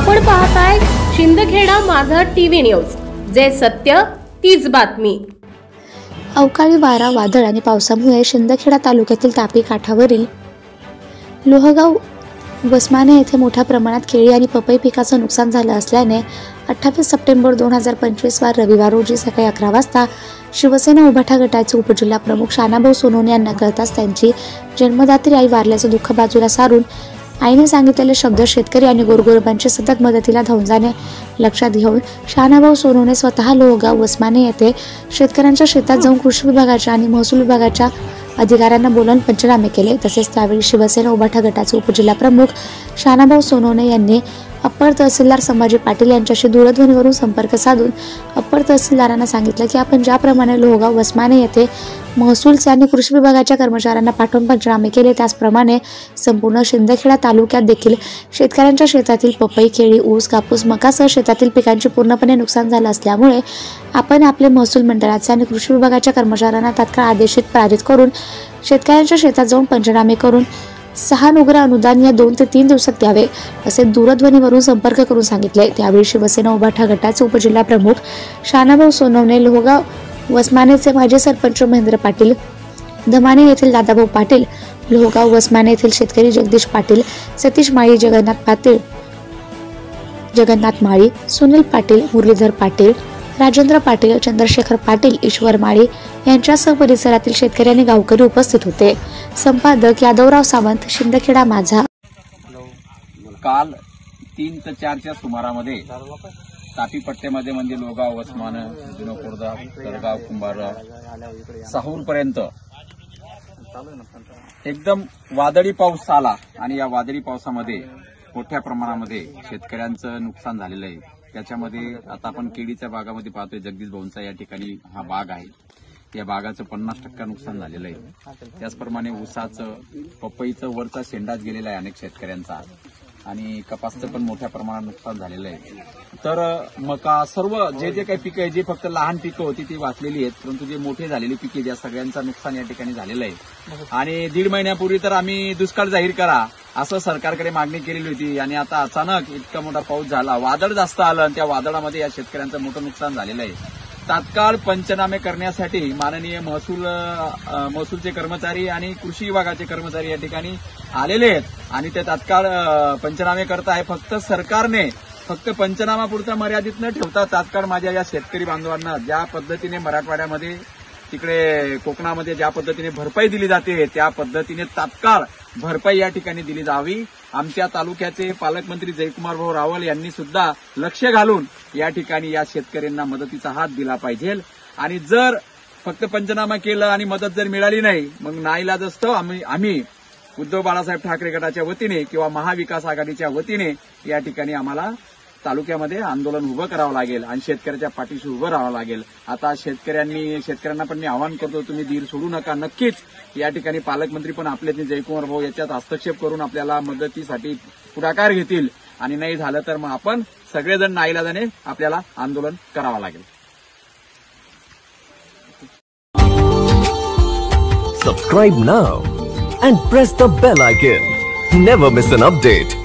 आपण पाहताय शिंदखेडा माझा टीव्ही न्यूज, जे सत्य तीच बातमी। अवकाळी वारा, वादळ आणि पावसामुळे शिंदखेडा तालुक्यातील तापी काठावरील लोहगाव वसमाने येथे मोठ्या प्रमाणात केळी आणि पपई पिकाचं नुकसान झालं असल्याने 28 सप्टेंबर 2025 रविवार रोजी सकाळी 11 वाजता शिवसेना उभाटा गटाचे उपजिल्हा प्रमुख शानाभाऊ सोनवणे यांना कळताच त्यांची जन्मदात्री आई वारल्याचं दुःख बाजूला सारून आईने सांगितलेले शब्द शेतकरी आणि गोरगरिबांच्या सतत मदतीला धावून जाणे लक्षात घेऊन शानाभाऊ सोनवणे स्वतः लोहगाव वसमाने येथे शेतकऱ्यांच्या शेतात जाऊन कृषी विभागाच्या आणि महसूल विभागाच्या अधिकाऱ्यांना बोलावून पंचनामे केले। तसेच त्यावेळी शिवसेना उभाटा गटाचे उपजिल्हा प्रमुख शानाभाऊ सोनवणे यांनी अप्पर तहसीलदार संभाजी पाटील यांच्याशी दूरध्वनीवरून संपर्क साधून अप्पर तहसीलदारांना सांगितलं की आपण ज्याप्रमाणे लोहगाव वसमाने येथे महसूलचे आणि कृषी विभागाच्या कर्मचाऱ्यांना पाठवून पंचनामे केले, त्याचप्रमाणे संपूर्ण शिंदखेडा तालुक्यात देखील शेतकऱ्यांच्या शेतातील पपई, केळी, ऊस, कापूस, मकासह शेतातील पिकांचे पूर्णपणे नुकसान झालं असल्यामुळे आपण आपले महसूल मंडळाचे आणि कृषी विभागाच्या कर्मचाऱ्यांना तात्काळ आदेशित पारित करून शेतकऱ्यांच्या शेतात जाऊन पंचनामे करून 6 नुगरा अनुदान या 2 ते 3 दिवसात द्यावे असे दूरध्वनीवरून संपर्क करून सांगितले। त्यावेळी शिवसेना उभाटा गटाचे उपजिल्हा प्रमुख शानाभाऊ सोनवणे, लोहगाव वसमानेचे माजी सरपंच महेंद्र पाटील, धमाने येथील दादाभाऊ पाटील, लोहगाव वसमाने येथील शेतकरी जगदीश पाटील, सतीश माळी, जगन्नाथ माळी, सुनील पाटील, मुरलीधर पाटील, राजेंद्र पाटील, चंद्रशेखर पाटील, ईश्वर माळी यांच्यासह परिसरातील शेतकरी आणि गावकरी उपस्थित होते। संपादक यादवराव सावंत, शिंदखेडा माझा। काल 3 ते 4च्या सुमारामध्ये तापी पट्ट्यामध्ये म्हणजे लोहगाव, वसमान, जुनोखोर्दा, तरगाव, कुंभारगाव, साहूर पर्यंत एकदम वादळी पाऊस आला आणि या वादळी पावसामध्ये मोठ्या प्रमाणामध्ये शेतकऱ्यांचं नुकसान झालेलं आहे। त्याच्यामध्ये आता आपण केळीच्या बागामध्ये पाहतोय, जगदीश भाऊंचा या ठिकाणी हा बाग आहे, या बागाचं 50% नुकसान झालेलं आहे। त्याचप्रमाणे ऊसाचं, पपईचं वरचा शेंडाच गेलेला आहे अनेक शेतकऱ्यांचा आणि कपासचं पण मोठ्या प्रमाणात नुकसान झालेलं आहे। तर मका, सर्व जे काही पिकं आहे, जे फक्त लहान पिकं होती ती वाचलेली आहेत, परंतु जे मोठे झालेली पिके या सगळ्यांचं नुकसान या ठिकाणी झालेलं आहे। आणि 1.5 महिन्यापूर्वी तर आम्ही दुष्काळ जाहीर करा असं सरकारकडे मागणी केलेली होती आणि आता अचानक इतका मोठा पाऊस झाला, वादळ जास्त आलं आणि त्या वादळामध्ये या शेतकऱ्यांचं मोठं नुकसान झालेलं आहे। तात्काळ पंचनामे करण्यासाठी माननीय महसूलचे कर्मचारी आणि कृषी विभागाचे कर्मचारी या ठिकाणी आलेले आहेत आणि ते तात्काळ पंचनामे करत आहे। फक्त सरकारने पंचनामा पुरता मर्यादित न ठेवता तात्काळ माझ्या या शेतकरी बांधवांना ज्या पद्धतीने मराठवाड्यामध्ये, तिकडे कोकणामध्ये ज्या पद्धतीने भरपाई दिली जाते त्या पद्धतीने तात्काळ भरपाई या ठिकाणी दिली जावी। आमच्या तालुक्याचे पालकमंत्री जयकुमार भाऊ रावल यांनी सुद्धा लक्ष घालून या ठिकाणी या शेतकऱ्यांना मदतीचा हात दिला पाहिजे आणि जर फक्त पंचनामा केलं आणि मदत जर मिळाली नाही, मग नाईलाज असतो आम्ही उद्धव बाळासाहेब ठाकरे गटाच्या वतीने किंवा महाविकास आघाडीच्या वतीने या ठिकाणी आम्हाला तालुक्यामध्ये आंदोलन उभं करावं लागेल आणि शेतकऱ्याच्या पाठीशी उभं राहावं लागेल। आता शेतकऱ्यांना पण मी आवाहन करतो, तुम्ही धीर सोडू नका। नक्कीच या ठिकाणी पालकमंत्री पण आपले जयकुमार भाऊ याच्यात हस्तक्षेप करून आपल्याला मदतीसाठी पुढाकार घेतील आणि नाही झालं तर मग आपण सगळेजण नाईलाजाने आपल्याला आंदोलन करावं लागेल। Subscribe now and press the bell icon. Never miss an update.